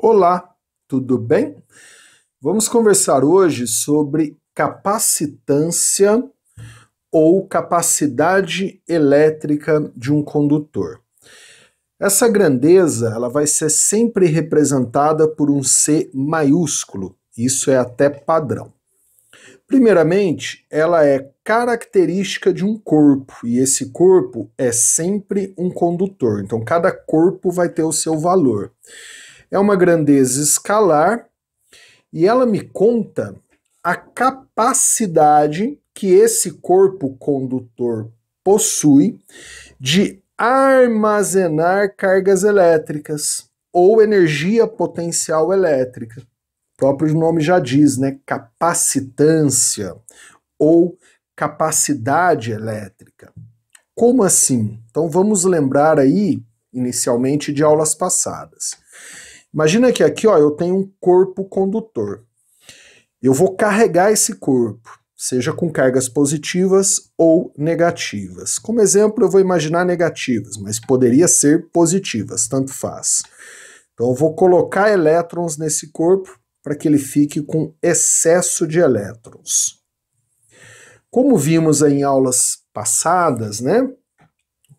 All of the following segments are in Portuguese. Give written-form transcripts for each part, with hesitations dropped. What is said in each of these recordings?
Olá, tudo bem? Vamos conversar hoje sobre capacitância ou capacidade elétrica de um condutor. Essa grandeza ela vai ser sempre representada por um C maiúsculo, isso é até padrão. Primeiramente, ela é característica de um corpo, e esse corpo é sempre um condutor, então cada corpo vai ter o seu valor. É uma grandeza escalar e ela me conta a capacidade que esse corpo condutor possui de armazenar cargas elétricas ou energia potencial elétrica. O próprio nome já diz, né? Capacitância ou capacidade elétrica. Como assim? Então vamos lembrar aí, inicialmente, de aulas passadas. Imagina que aqui, ó, eu tenho um corpo condutor. Eu vou carregar esse corpo, seja com cargas positivas ou negativas. Como exemplo, eu vou imaginar negativas, mas poderia ser positivas, tanto faz. Então eu vou colocar elétrons nesse corpo para que ele fique com excesso de elétrons. Como vimos aí em aulas passadas, né?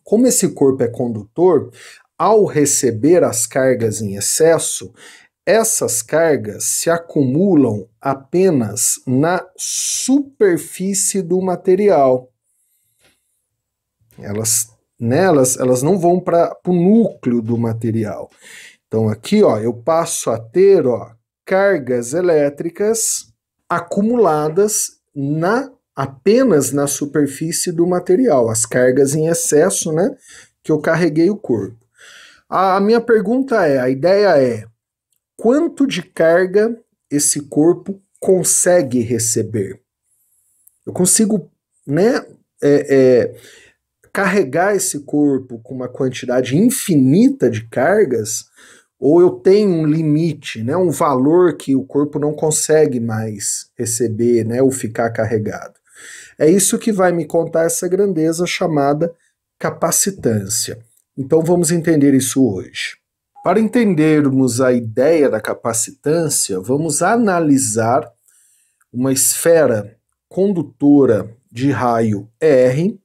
Como esse corpo é condutor, ao receber as cargas em excesso, essas cargas se acumulam apenas na superfície do material. Elas não vão para o núcleo do material. Então aqui, ó, eu passo a ter, ó, cargas elétricas acumuladas apenas na superfície do material, as cargas em excesso, né, que eu carreguei o corpo. A minha pergunta é, a ideia é, quanto de carga esse corpo consegue receber? Eu consigo, né, carregar esse corpo com uma quantidade infinita de cargas, ou eu tenho um limite, né, um valor que o corpo não consegue mais receber, né, ou ficar carregado? É isso que vai me contar essa grandeza chamada capacitância. Então vamos entender isso hoje. Para entendermos a ideia da capacitância, vamos analisar uma esfera condutora de raio R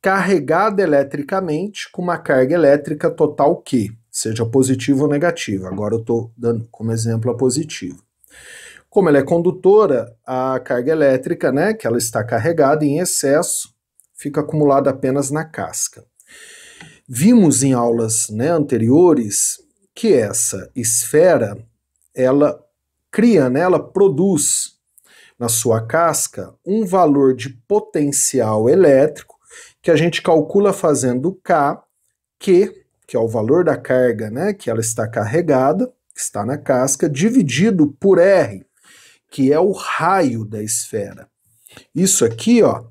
carregada eletricamente com uma carga elétrica total Q, seja positiva ou negativa. Agora eu estou dando como exemplo a positiva. Como ela é condutora, a carga elétrica, né, que ela está carregada em excesso, fica acumulada apenas na casca. Vimos em aulas, né, anteriores que essa esfera, ela cria, né, ela produz na sua casca um valor de potencial elétrico que a gente calcula fazendo K, que é o valor da carga, né, que ela está carregada, que está na casca, dividido por R, que é o raio da esfera. Isso aqui, ó,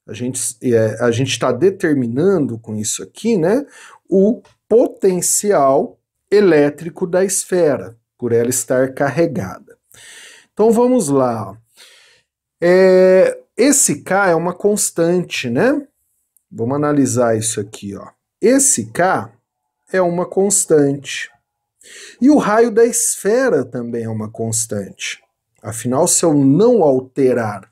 a gente está determinando com isso aqui, né, o potencial elétrico da esfera, por ela estar carregada. Então vamos lá. Esse K é uma constante, né? Vamos analisar isso aqui, ó. Esse K é uma constante. E o raio da esfera também é uma constante. Afinal, se eu não alterar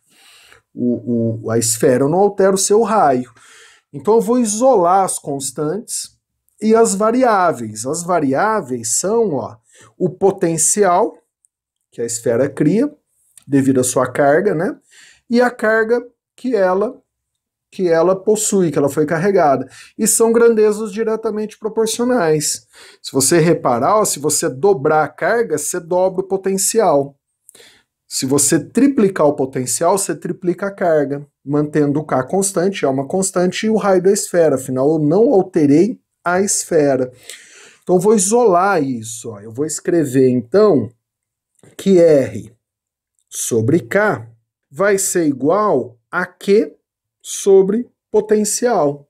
a esfera, eu não altero o seu raio. Então eu vou isolar as constantes e as variáveis. As variáveis são, ó, o potencial que a esfera cria devido à sua carga, né? E a carga que ela possui, que ela foi carregada. E são grandezas diretamente proporcionais. Se você reparar, ó, se você dobrar a carga, você dobra o potencial. Se você triplicar o potencial, você triplica a carga, mantendo o K constante, é uma constante, e o raio da esfera, afinal eu não alterei a esfera. Então eu vou isolar isso, ó. Eu vou escrever então que R sobre K vai ser igual a Q sobre potencial.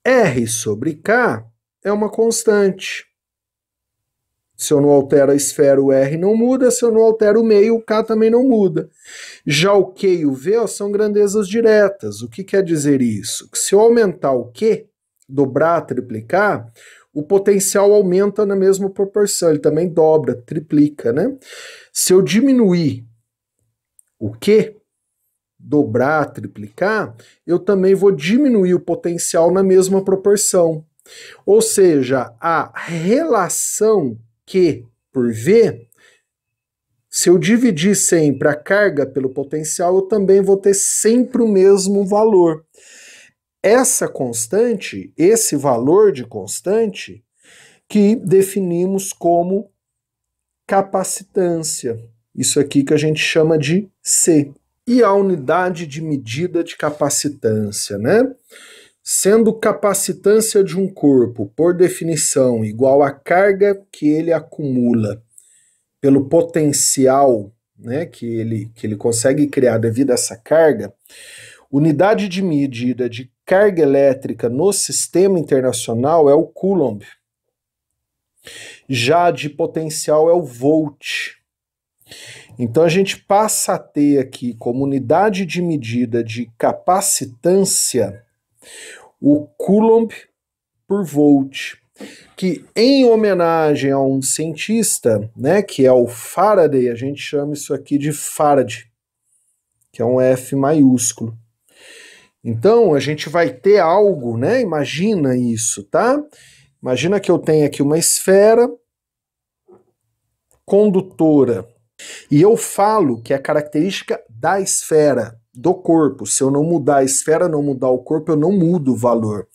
R sobre K é uma constante. Se eu não altero a esfera, o R não muda. Se eu não altero o meio, o K também não muda. Já o Q e o V, ó, são grandezas diretas. O que quer dizer isso? Que se eu aumentar o Q, dobrar, triplicar, o potencial aumenta na mesma proporção, ele também dobra, triplica, né? Se eu diminuir o Q, dobrar, triplicar, eu também vou diminuir o potencial na mesma proporção. Ou seja, a relação Q por V, se eu dividir sempre a carga pelo potencial, eu também vou ter sempre o mesmo valor. Essa constante, esse valor de constante, que definimos como capacitância. Isso aqui que a gente chama de C. E a unidade de medida de capacitância, né? Sendo capacitância de um corpo, por definição, igual à carga que ele acumula pelo potencial, né, que ele consegue criar devido a essa carga, unidade de medida de carga elétrica no sistema internacional é o Coulomb. Já de potencial é o Volt. Então a gente passa a ter aqui como unidade de medida de capacitância o Coulomb por Volt, que em homenagem a um cientista, né, que é o Faraday, a gente chama isso aqui de Farad, que é um F maiúsculo. Então a gente vai ter algo, né, imagina isso, tá? Imagina que eu tenho aqui uma esfera condutora, e eu falo que é característica da esfera, do corpo. Se eu não mudar a esfera, não mudar o corpo, eu não mudo o valor.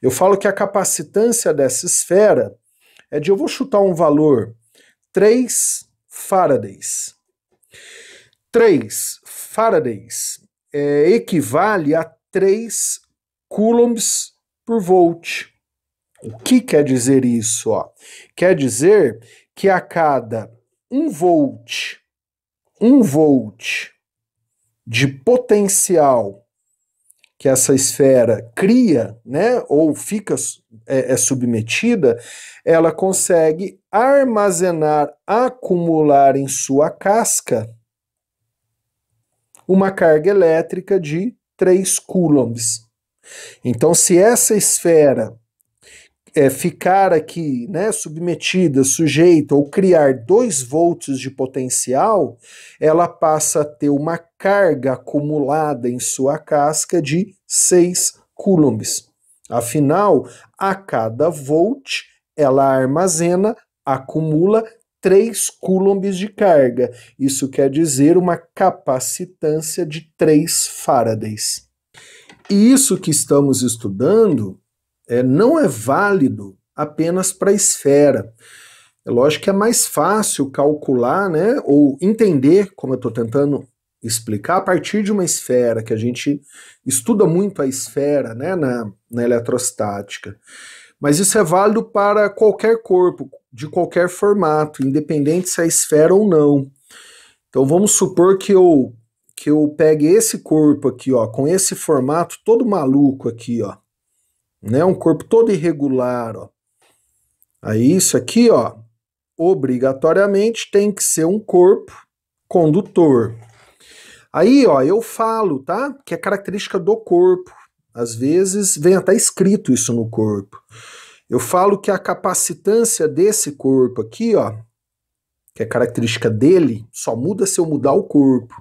Eu falo que a capacitância dessa esfera é de, eu vou chutar um valor, 3 Faradays. 3 Faradays equivale a 3 coulombs por volt. O que quer dizer isso? Ó? Quer dizer que a cada 1 volt de potencial que essa esfera cria, né, ou fica submetida, ela consegue armazenar, acumular em sua casca uma carga elétrica de 3 coulombs. Então, se essa esfera ficar aqui, né, submetida, sujeita, ou criar 2 volts de potencial, ela passa a ter uma carga acumulada em sua casca de 6 coulombs. Afinal, a cada volt, ela armazena, acumula 3 coulombs de carga. Isso quer dizer uma capacitância de 3 Faradays. E isso que estamos estudando não é válido apenas para a esfera. É lógico que é mais fácil calcular, né, ou entender, como eu estou tentando explicar, a partir de uma esfera, que a gente estuda muito a esfera, né, na eletrostática. Mas isso é válido para qualquer corpo, de qualquer formato, independente se é esfera ou não. Então vamos supor que eu pegue esse corpo aqui, ó, com esse formato todo maluco aqui, ó. Né, um corpo todo irregular, ó. Aí isso aqui, ó, obrigatoriamente tem que ser um corpo condutor. Aí, ó, eu falo, tá, que é característica do corpo. Às vezes vem até escrito isso no corpo. Eu falo que a capacitância desse corpo aqui, ó, que é característica dele, só muda se eu mudar o corpo.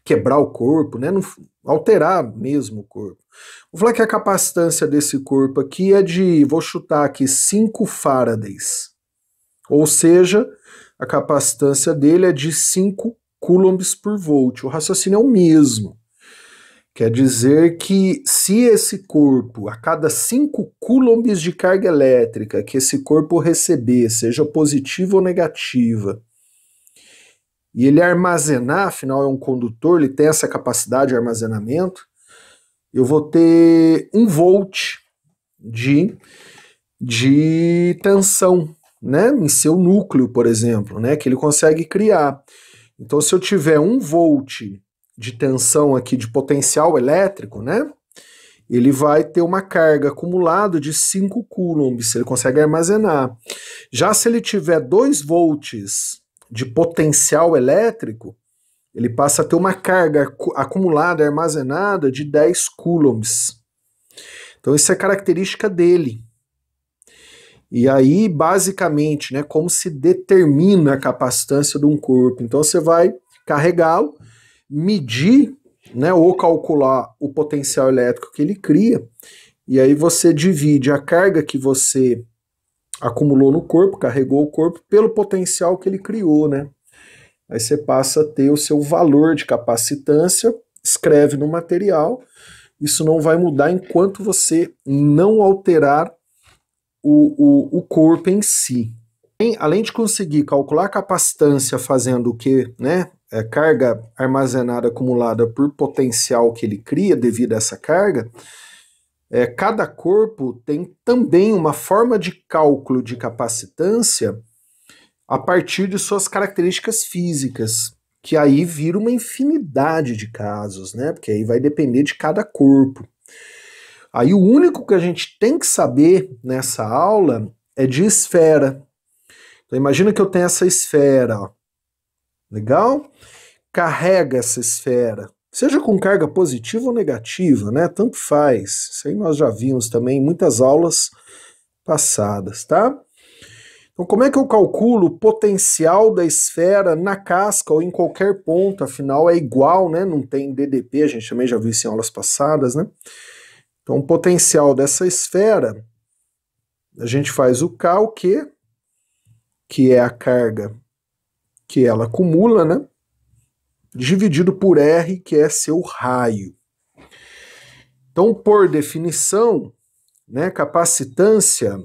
Quebrar o corpo, né, não alterar mesmo o corpo. Vou falar que a capacitância desse corpo aqui é de, vou chutar aqui, 5 Faradays. Ou seja, a capacitância dele é de 5 coulombs por volt. O raciocínio é o mesmo. Quer dizer que se esse corpo, a cada 5 coulombs de carga elétrica que esse corpo receber, seja positiva ou negativa, e ele armazenar, afinal é um condutor, ele tem essa capacidade de armazenamento, eu vou ter 1 volt de tensão, né, em seu núcleo, por exemplo, né, que ele consegue criar. Então, se eu tiver 1 volt de tensão aqui, de potencial elétrico, né, ele vai ter uma carga acumulada de 5 coulombs, ele consegue armazenar. Já se ele tiver 2 volts de potencial elétrico, ele passa a ter uma carga acumulada, armazenada de 10 coulombs. Então isso é característica dele. E aí, basicamente, né, como se determina a capacitância de um corpo. Então você vai carregá-lo, medir, né, ou calcular o potencial elétrico que ele cria, e aí você divide a carga que você acumulou no corpo, carregou o corpo, pelo potencial que ele criou, né? Aí você passa a ter o seu valor de capacitância, escreve no material, isso não vai mudar enquanto você não alterar o corpo em si. Além de conseguir calcular a capacitância fazendo o que, né? Carga armazenada acumulada por potencial que ele cria devido a essa carga, cada corpo tem também uma forma de cálculo de capacitância a partir de suas características físicas, que aí vira uma infinidade de casos, né? Porque aí vai depender de cada corpo. Aí o único que a gente tem que saber nessa aula é de esfera. Então imagina que eu tenho essa esfera, ó. Legal? Carrega essa esfera, seja com carga positiva ou negativa, né? Tanto faz. Isso aí nós já vimos também em muitas aulas passadas, tá? Então, como é que eu calculo o potencial da esfera na casca ou em qualquer ponto? Afinal, é igual, né? Não tem DDP, a gente também já viu isso em aulas passadas, né? Então, o potencial dessa esfera, a gente faz o K, o Q, que é a carga que ela acumula, né? Dividido por R, que é seu raio. Então, por definição, né, capacitância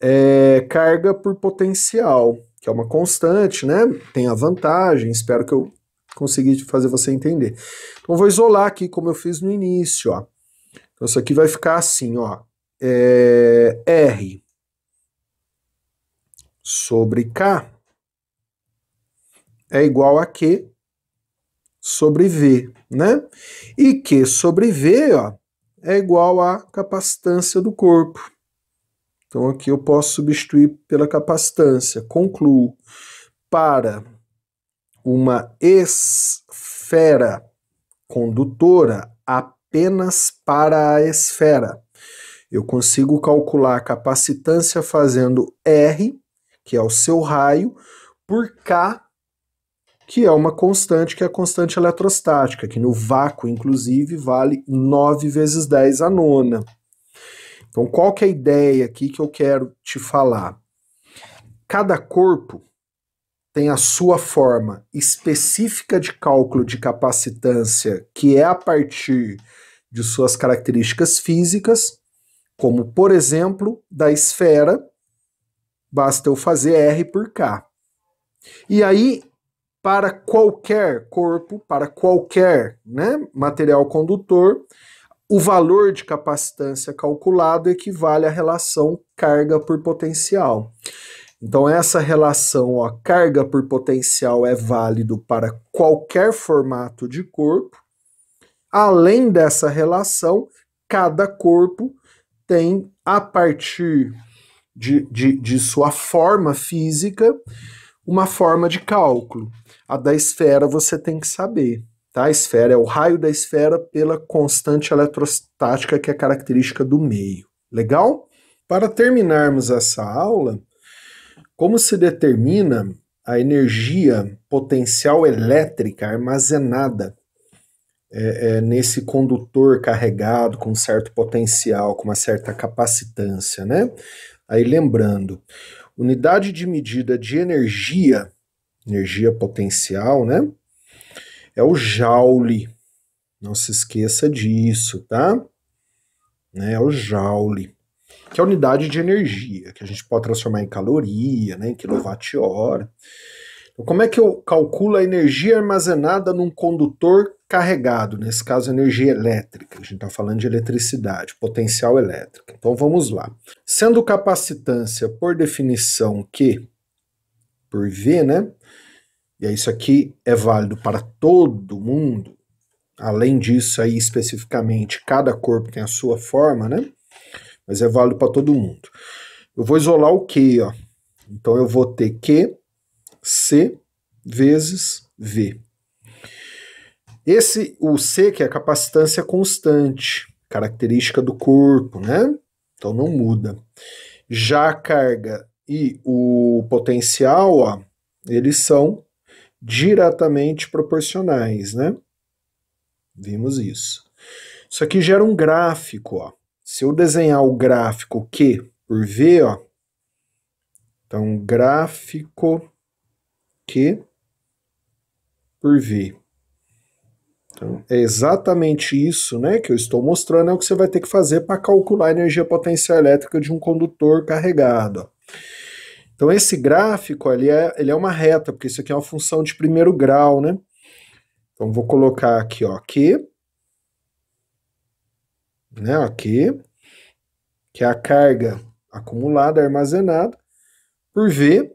é carga por potencial, que é uma constante, né? Tem a vantagem, espero que eu consegui fazer você entender. Então, vou isolar aqui, como eu fiz no início, ó. Então, isso aqui vai ficar assim, ó. R sobre K é igual a Q sobre V, né? E Q sobre V, ó, é igual à capacitância do corpo. Então aqui eu posso substituir pela capacitância. Concluo, para uma esfera condutora, apenas para a esfera, eu consigo calcular a capacitância fazendo R, que é o seu raio, por K, que é uma constante, que é a constante eletrostática, que no vácuo, inclusive, vale 9 vezes 10 a nona. Então, qual que é a ideia aqui que eu quero te falar? Cada corpo tem a sua forma específica de cálculo de capacitância, que é a partir de suas características físicas, como, por exemplo, da esfera, basta eu fazer R por K. E aí, para qualquer corpo, para qualquer, né, material condutor, o valor de capacitância calculado equivale à relação carga por potencial. Então essa relação, ó, carga por potencial, é válido para qualquer formato de corpo. Além dessa relação, cada corpo tem, a partir de sua forma física, uma forma de cálculo. A da esfera você tem que saber, tá? A esfera é o raio da esfera pela constante eletrostática, que é característica do meio. Legal? Para terminarmos essa aula, como se determina a energia potencial elétrica armazenada nesse condutor carregado com certo potencial, com uma certa capacitância, né? Aí lembrando, unidade de medida de energia potencial, né? É o joule. Não se esqueça disso, tá? É o joule, que é a unidade de energia, que a gente pode transformar em caloria, né, em quilowatt-hora. Então, como é que eu calculo a energia armazenada num condutor carregado? Nesse caso, energia elétrica. A gente está falando de eletricidade, potencial elétrico. Então, vamos lá. Sendo capacitância, por definição, Q por V, né? E isso aqui é válido para todo mundo. Além disso, aí especificamente, cada corpo tem a sua forma, né? Mas é válido para todo mundo. Eu vou isolar o Q, ó. Então eu vou ter Q, C vezes V. O C, que é a capacitância constante, característica do corpo, né? Então não muda. Já a carga e o potencial, ó, eles são diretamente proporcionais, né? Vimos isso. Isso aqui gera um gráfico, ó. Se eu desenhar o gráfico Q por V, ó, então gráfico Q por V. Então, é exatamente isso, né, que eu estou mostrando, é o que você vai ter que fazer para calcular a energia potencial elétrica de um condutor carregado. Ó. Então esse gráfico ele é uma reta, porque isso aqui é uma função de primeiro grau, né? Então vou colocar aqui, ó, Q, né, ó, Q, que é a carga acumulada, armazenada, por V,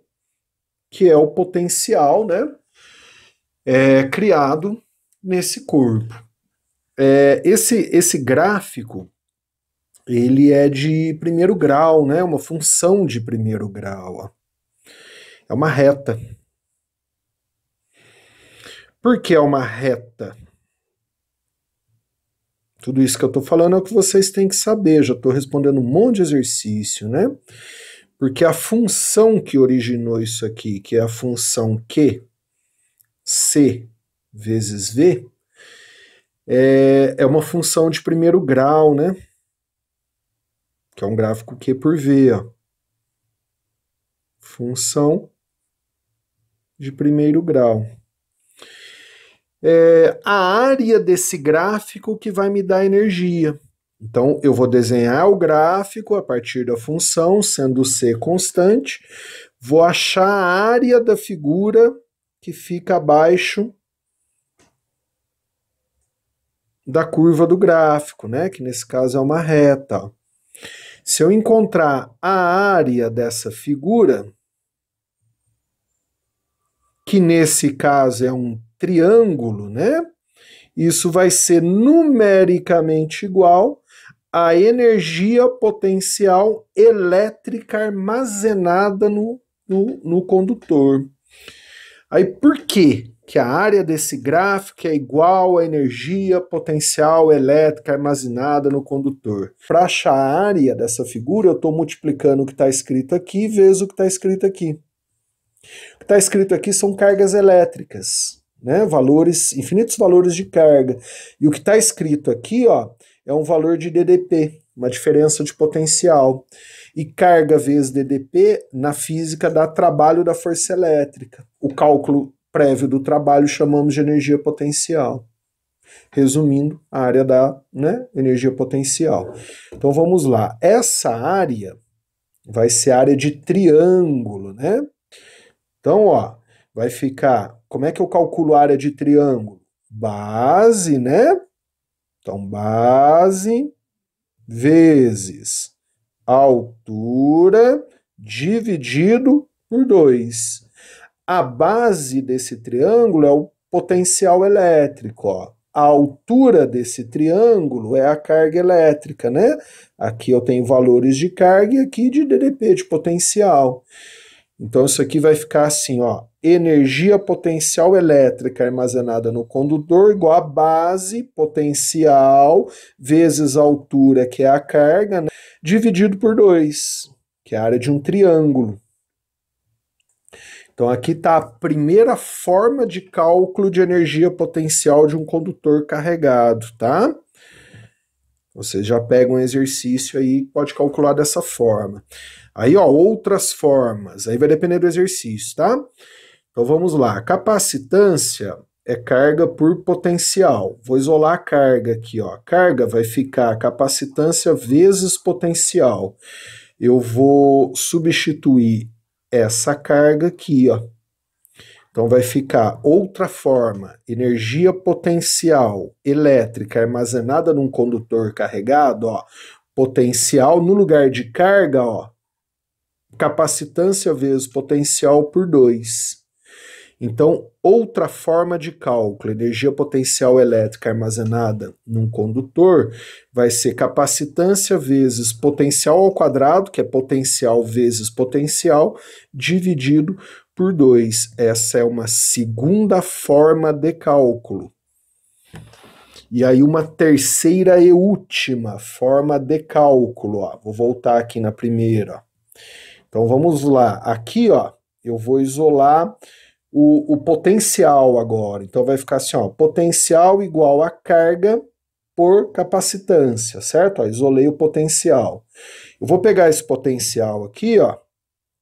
que é o potencial, né, criado nesse corpo. Esse gráfico, ele é de primeiro grau, né, uma função de primeiro grau. Ó. É uma reta. Por que é uma reta? Tudo isso que eu estou falando é o que vocês têm que saber. Já estou respondendo um monte de exercício, né? Porque a função que originou isso aqui, que é a função Q, C vezes V, é uma função de primeiro grau, né? Que é um gráfico Q por V, ó. Função de primeiro grau. A área desse gráfico que vai me dar energia. Então, eu vou desenhar o gráfico a partir da função, sendo C constante, vou achar a área da figura que fica abaixo da curva do gráfico, né? Que nesse caso é uma reta. Se eu encontrar a área dessa figura, que nesse caso é um triângulo, né? Isso vai ser numericamente igual à energia potencial elétrica armazenada no condutor. Aí por quê? Que a área desse gráfico é igual à energia potencial elétrica armazenada no condutor. Para achar a área dessa figura, eu estou multiplicando o que está escrito aqui vezes o que está escrito aqui. O que está escrito aqui são cargas elétricas, né? Valores, infinitos valores de carga. E o que está escrito aqui, ó, é um valor de DDP, uma diferença de potencial. E carga vezes DDP, na física, dá trabalho da força elétrica. O cálculo prévio do trabalho chamamos de energia potencial. Resumindo, a área da, né, energia potencial. Então vamos lá. Essa área vai ser área de triângulo, né? Então, ó, vai ficar... Como é que eu calculo a área de triângulo? Base, né? Então, base vezes altura dividido por 2. A base desse triângulo é o potencial elétrico, ó. A altura desse triângulo é a carga elétrica, né? Aqui eu tenho valores de carga e aqui de DDP, de potencial. Então isso aqui vai ficar assim, ó, energia potencial elétrica armazenada no condutor igual a base potencial vezes a altura, que é a carga, né, dividido por 2, que é a área de um triângulo. Então aqui está a primeira forma de cálculo de energia potencial de um condutor carregado, tá? Você já pega um exercício aí, pode calcular dessa forma. Aí, ó, outras formas, aí vai depender do exercício, tá? Então vamos lá, capacitância é carga por potencial. Vou isolar a carga aqui, ó. Carga vai ficar capacitância vezes potencial. Eu vou substituir essa carga aqui, ó. Então vai ficar outra forma, energia potencial elétrica armazenada num condutor carregado, ó, potencial no lugar de carga, ó, capacitância vezes potencial por 2. Então, outra forma de cálculo, energia potencial elétrica armazenada num condutor, vai ser capacitância vezes potencial ao quadrado, que é potencial vezes potencial, dividido por 2. Essa é uma segunda forma de cálculo. E aí uma terceira e última forma de cálculo. Ó. Vou voltar aqui na primeira. Então vamos lá, aqui ó, eu vou isolar o potencial agora. Então vai ficar assim, ó, potencial igual a carga por capacitância, certo? Ó, isolei o potencial. Eu vou pegar esse potencial aqui, ó,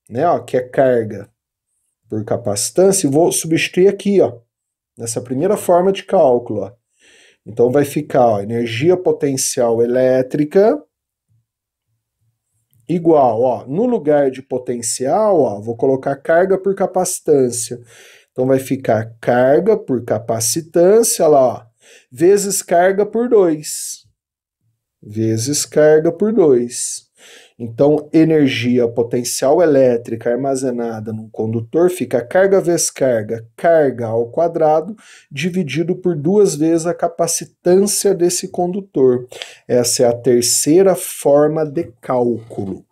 né, ó, que é carga por capacitância, e vou substituir aqui, ó, nessa primeira forma de cálculo, ó. Então vai ficar, ó, energia potencial elétrica igual, ó, no lugar de potencial, ó, vou colocar carga por capacitância. Então vai ficar carga por capacitância, lá, ó, vezes carga por 2. Vezes carga por 2. Então, energia potencial elétrica armazenada num condutor fica carga vezes carga, carga ao quadrado, dividido por 2 vezes a capacitância desse condutor. Essa é a terceira forma de cálculo.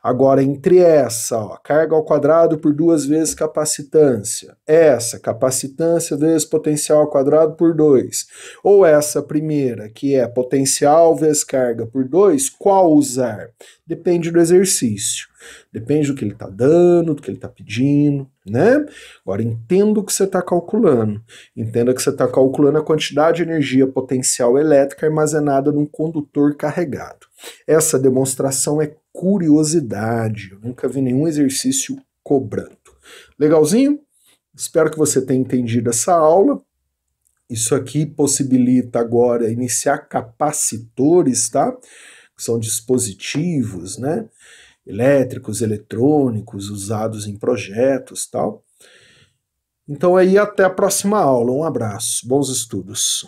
Agora, entre essa, ó, carga ao quadrado por 2 vezes capacitância, essa, capacitância vezes potencial ao quadrado por 2, ou essa primeira, que é potencial vezes carga por 2, qual usar? Depende do exercício, depende do que ele está dando, do que ele está pedindo, né? Agora, entenda o que você está calculando. Entenda que você está calculando a quantidade de energia potencial elétrica armazenada num condutor carregado. Essa demonstração é curiosidade. Eu nunca vi nenhum exercício cobrando. Legalzinho? Espero que você tenha entendido essa aula. Isso aqui possibilita agora iniciar capacitores, tá? Que são dispositivos, né? Elétricos, eletrônicos, usados em projetos, tal. Então aí até a próxima aula. Um abraço. Bons estudos.